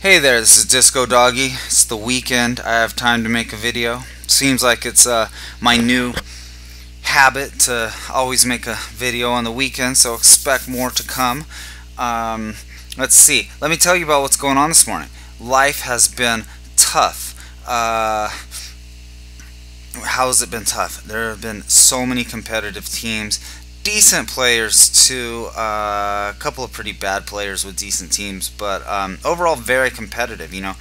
Hey there, this is Discodoggy. It's the weekend. I have time to make a video. Seems like it's my new habit to always make a video on the weekend, so expect more to come. Let's see. Let me tell you about what's going on this morning. Life has been tough. How has it been tough? There have been so many competitive teams. Decent players too, a couple of pretty bad players with decent teams, but overall very competitive. You know,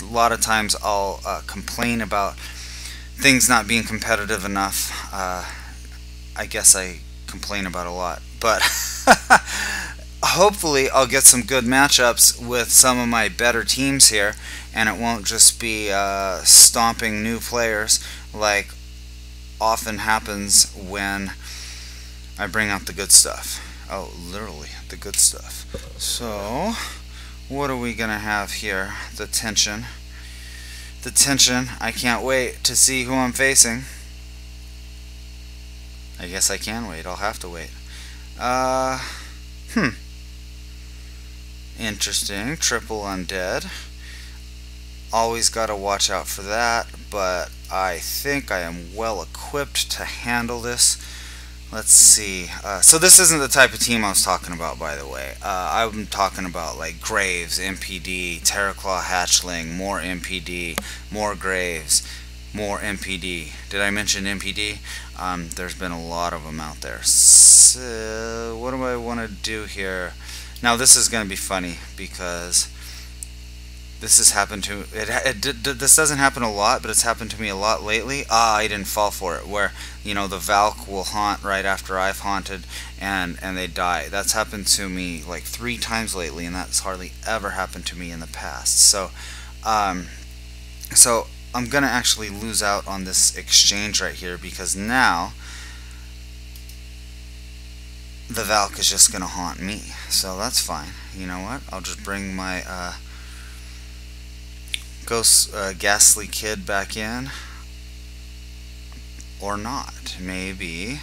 a lot of times I'll complain about things not being competitive enough. I guess I complain about a lot, but hopefully I'll get some good matchups with some of my better teams here, and it won't just be stomping new players like often happens when I bring out the good stuff. Oh, literally, the good stuff. So, what are we going to have here? The tension. The tension. I can't wait to see who I'm facing. I guess I can wait. I'll have to wait. Interesting. Triple undead. Always got to watch out for that, but I think I am well equipped to handle this. Let's see. So this isn't the type of team I was talking about, by the way. I'm talking about like Graves, MPD, Terraclaw Hatchling, more MPD, more Graves, more MPD. Did I mention MPD? There's been a lot of them out there. So what do I want to do here? Now this is going to be funny because this has happened to this doesn't happen a lot, but it's happened to me a lot lately. I didn't fall for it. Where the Val'kyr will haunt right after I've haunted, and they die. That's happened to me like 3 times lately, and that's hardly ever happened to me in the past. So, so I'm gonna actually lose out on this exchange right here because now the Val'kyr is just gonna haunt me. So that's fine. You know what? I'll just bring my Ghastly kid back in, or not. Maybe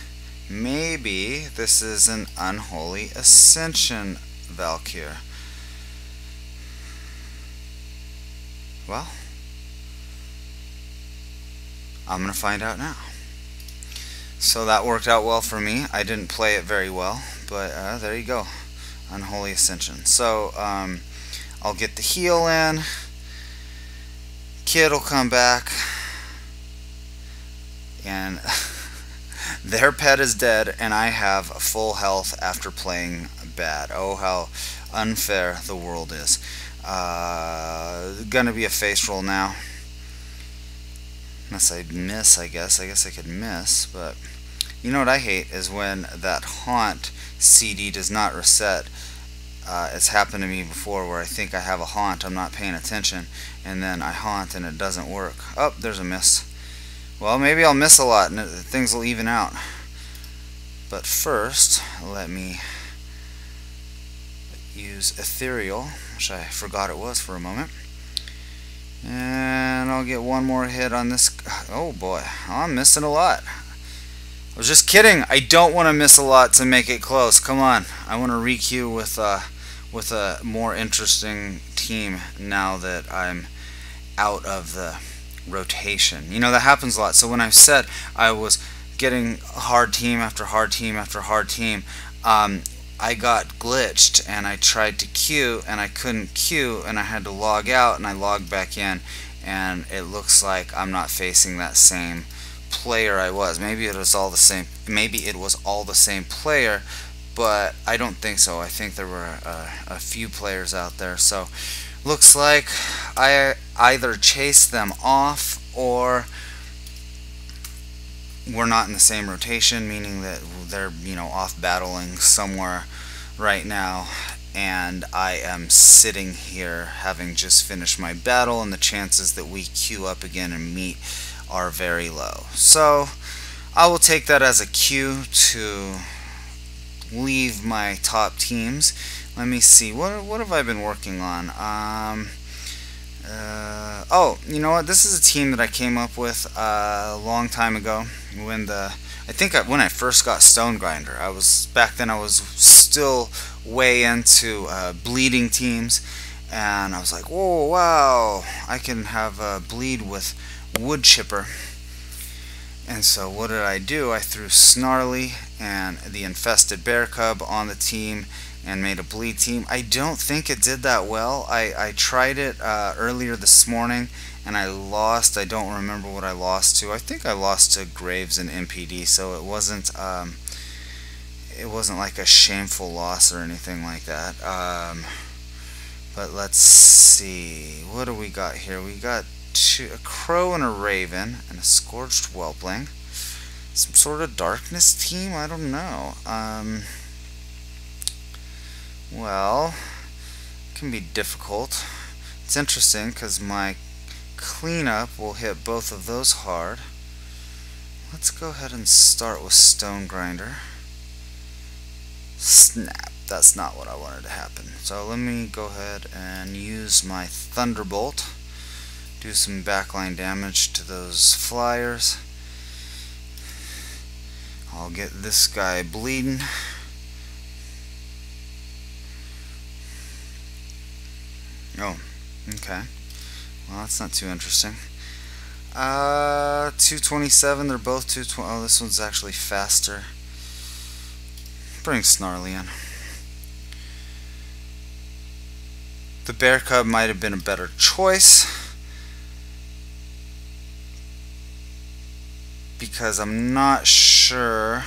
this is an Unholy Ascension Val'kyr. Well, I'm gonna find out now. So that worked out well for me. I didn't play it very well, but there you go. Unholy Ascension. So I'll get the heal in. Kid will come back, and their pet is dead, and I have full health after playing bad. Oh, how unfair the world is. Gonna be a face roll now. Unless I miss, I guess. I guess I could miss, but you know what I hate is when that haunt CD does not reset. It's happened to me before where I think I have a haunt, I'm not paying attention, and then I haunt and it doesn't work. Oh, there's a miss. Well, maybe I'll miss a lot and things will even out. But first, let me use Ethereal, which I forgot it was for a moment. And I'll get one more hit on this. Oh boy, I'm missing a lot. I was just kidding. I don't want to miss a lot to make it close. Come on. I want to re-queue with a more interesting team now that I'm out of the rotation. You know, that happens a lot. So when I said I was getting hard team after hard team after hard team, I got glitched and I tried to queue and I couldn't queue and I had to log out and I logged back in, and it looks like I'm not facing that same player I was. Maybe it was all the same. Maybe it was all the same player, but I don't think so. I think there were a few players out there. So looks like I either chased them off or we're not in the same rotation, meaning that they're off battling somewhere right now, and I am sitting here having just finished my battle, and the chances that we queue up again and meet are very low. So I will take that as a cue to leave my top teams. Let me see, what have I been working on? Oh, you know what? This is a team that I came up with a long time ago when when I first got Stonegrinder. Back then I was still way into bleeding teams, and I was like, whoa, wow, I can have a bleed with wood chipper. And so what did I do? I threw Snarly and the Infested bear cub on the team and made a bleed team. I don't think it did that well. I tried it earlier this morning and I lost. I don't remember what I lost to. I think I lost to Graves and MPD, so it wasn't like a shameful loss or anything like that. But let's see, what do we got here? We got a crow and a raven and a Scourged Whelpling. Some sort of darkness team? I don't know. Well, it can be difficult. It's interesting because my cleanup will hit both of those hard. Let's go ahead and start with Stonegrinder. Snap. That's not what I wanted to happen. So let me go ahead and use my Thunderbolt. Do some backline damage to those flyers. I'll get this guy bleeding. Oh, okay. Well, that's not too interesting. 227, they're both 220. Oh, this one's actually faster. Bring Snarly in. The bear cub might have been a better choice, because I'm not sure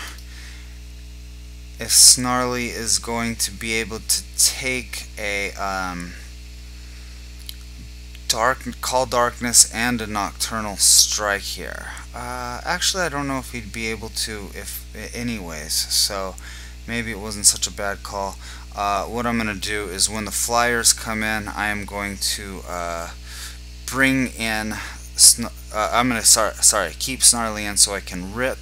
if Snarly is going to be able to take a Call Darkness and a Nocturnal Strike here. Actually, I don't know if he'd be able to, anyways, so maybe it wasn't such a bad call. What I'm going to do is when the flyers come in, I am going to bring in I'm going to keep Snarly in so I can rip,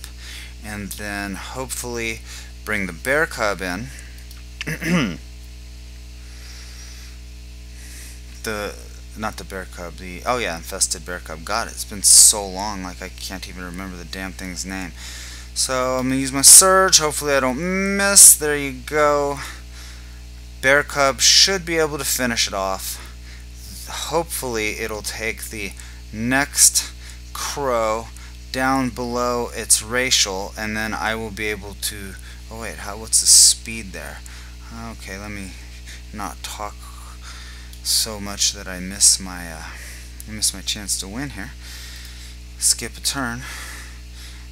and then hopefully bring the bear cub in. Not the bear cub, oh yeah, Infested bear cub. God, it's been so long, like I can't even remember the damn thing's name. So I'm going to use my surge. Hopefully I don't miss. There you go. Bear cub should be able to finish it off. Hopefully it'll take the next crow down below its racial, and then I will be able to. Oh wait, what's the speed there? Okay, let me not talk so much that I miss my chance to win here. Skip a turn.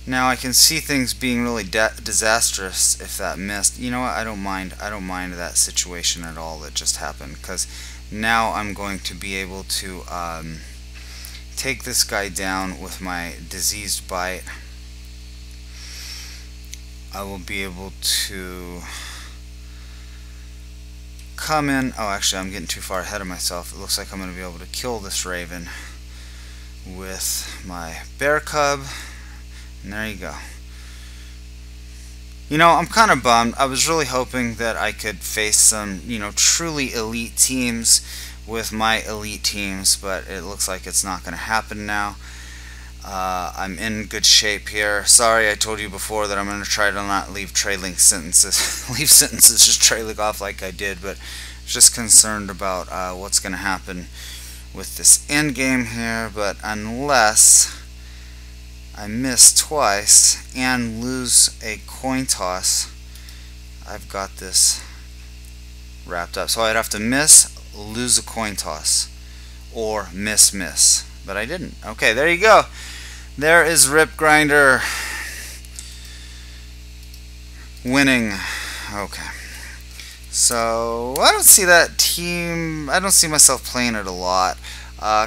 Now I can see things being really disastrous if that missed. You know what? I don't mind that situation at all that just happened, because now I'm going to be able to take this guy down with my diseased bite. I will be able to come in. Oh, actually, I'm getting too far ahead of myself. It looks like I'm going to be able to kill this raven with my bear cub. And there you go. You know, I'm kind of bummed. I was really hoping that I could face some, truly elite teams with my elite teams, but it looks like it's not going to happen now. I'm in good shape here. Sorry, I told you before that I'm going to try to not leave trailing sentences, leave sentences just trailing off like I did, but just concerned about what's going to happen with this end game here. But unless I miss twice and lose a coin toss, I've got this wrapped up. So I'd have to miss, lose a coin toss, or miss. But I didn't. Okay, there you go. There is Ripgrinder winning. Okay. So I don't see that team. I don't see myself playing it a lot.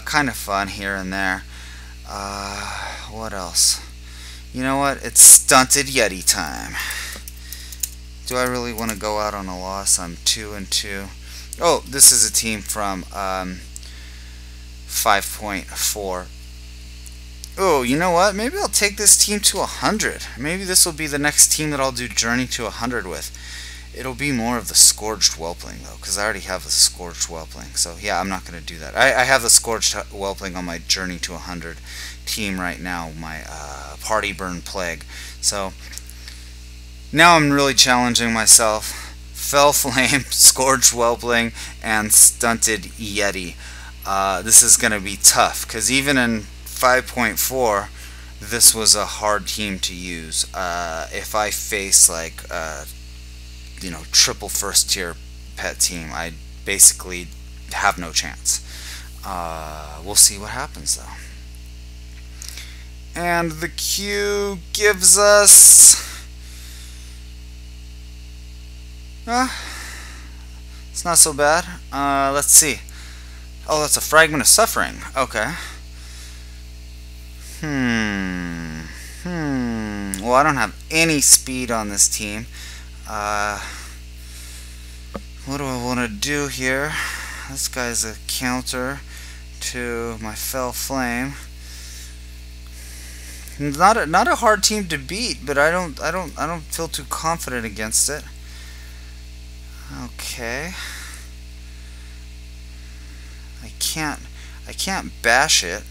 Kind of fun here and there. What else? You know what? It's Stunted Yeti time. Do I really want to go out on a loss? I'm 2-2. Oh, this is a team from 5.4. Oh, you know what? Maybe I'll take this team to 100. Maybe this will be the next team that I'll do Journey to 100 with. It'll be more of the Scourged Whelpling, though, because I already have the Scourged Whelpling. So, yeah, I'm not going to do that. I have the Scourged Whelpling on my Journey to 100 team right now, my Party Burn Plague. So, now I'm really challenging myself. Fell Flame, Scourged Whelpling, and Stunted Yeti. This is going to be tough, because even in 5.4, this was a hard team to use. If I face like triple first tier pet team, I basically have no chance. We'll see what happens though. And the queue gives us it's not so bad. Let's see. Oh, that's a Fragment of Suffering. Okay. Well, I don't have any speed on this team. What do I want to do here? This guy's a counter to my Fell Flame. Not a hard team to beat, but I don't feel too confident against it. Okay. I can't bash it.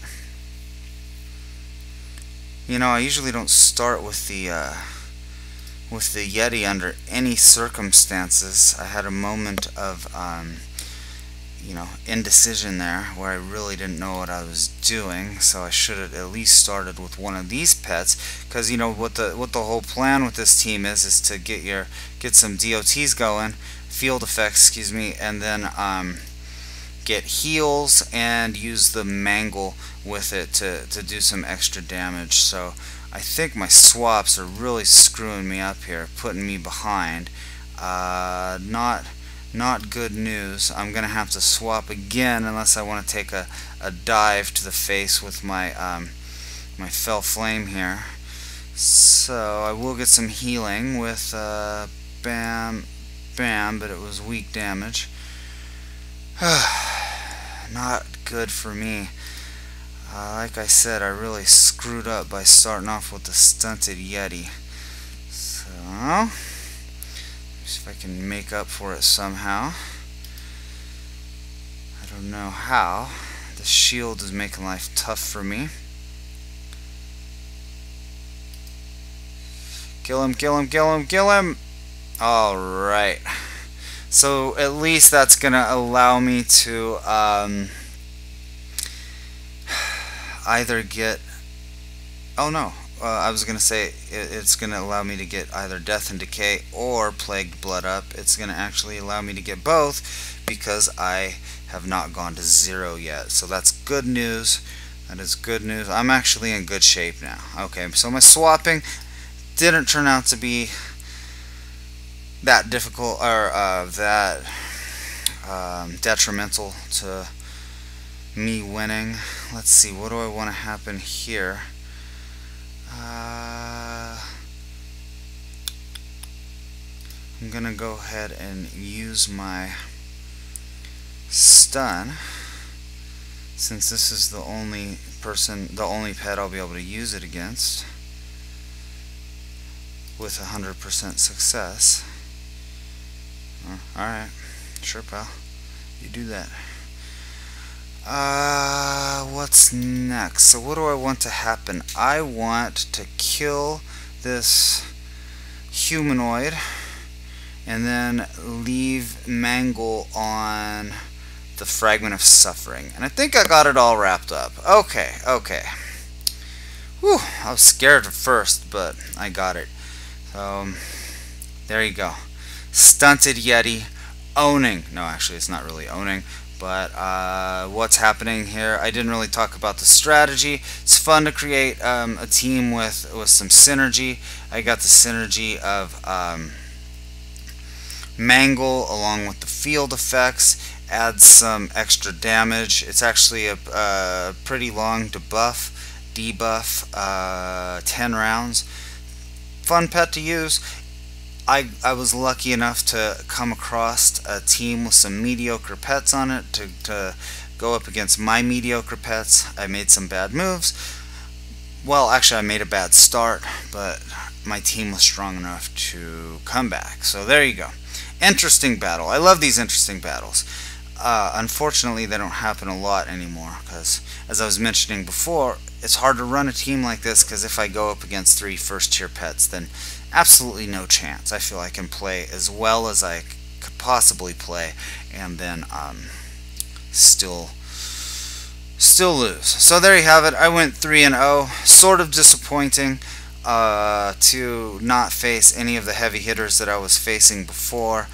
I usually don't start with the Yeti under any circumstances. I had a moment of indecision there where I really didn't know what I was doing, so I should have at least started with one of these pets, because what the whole plan with this team is to get some DOTs going, field effects, excuse me, and then get heals and use the mangle with it to do some extra damage. So I think my swaps are really screwing me up here, putting me behind. Not good news. I'm gonna have to swap again unless I want to take a dive to the face with my my Fell Flame here. So I will get some healing with bam, bam, but it was weak damage. Not good for me. Like I said, I really screwed up by starting off with the Stunted Yeti. So see if I can make up for it somehow. I don't know how. The shield is making life tough for me. Kill him, kill him, kill him, kill him! Alright. So at least that's gonna allow me to either get... Oh no. I was going to say it's going to allow me to get either Death and Decay or Plagued Blood Up. It's going to actually allow me to get both because I have not gone to 0 yet. So that's good news. That is good news. I'm actually in good shape now. Okay, so my swapping didn't turn out to be that difficult or that detrimental to me winning. Let's see, what do I want to happen here? I'm gonna go ahead and use my stun, since this is the only pet I'll be able to use it against with 100% success. Alright, sure pal, you do that. What's next? So what do I want to happen? I want to kill this humanoid and then leave Mangle on the Fragment of Suffering. And I think I got it all wrapped up. Okay. Whew, I was scared at first, but I got it. So, there you go. Stunted Yeti owning. No, actually it's not really owning. But what's happening here? I didn't really talk about the strategy. It's fun to create a team with some synergy. I got the synergy of Mangle along with the field effects. Adds some extra damage. It's actually a pretty long debuff, 10 rounds. Fun pet to use. I was lucky enough to come across a team with some mediocre pets on it to go up against my mediocre pets. I made some bad moves. Well, actually I made a bad start, but my team was strong enough to come back. So there you go. Interesting battle. I love these interesting battles. Unfortunately, they don't happen a lot anymore because, as I was mentioning before, it's hard to run a team like this because if I go up against 3 first-tier pets, then absolutely no chance. I feel I can play as well as I possibly play, and then still lose. So there you have it. I went 3-0. Sort of disappointing to not face any of the heavy hitters that I was facing before.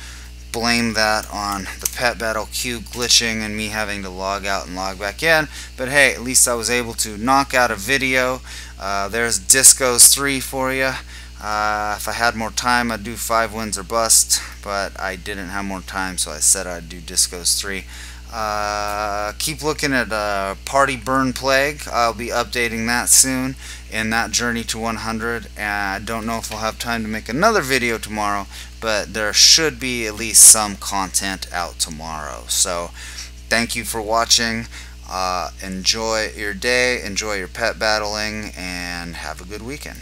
Blame that on the pet battle queue glitching and me having to log out and log back in. But hey, at least I was able to knock out a video. There's Discos 3 for you. If I had more time, I'd do 5 wins or bust, but I didn't have more time, so I said I'd do Discos 3. Keep looking at Party Burn Plague. I'll be updating that soon in that journey to 100, and I don't know if I'll have time to make another video tomorrow, but there should be at least some content out tomorrow. So thank you for watching. Enjoy your day, enjoy your pet battling, and have a good weekend.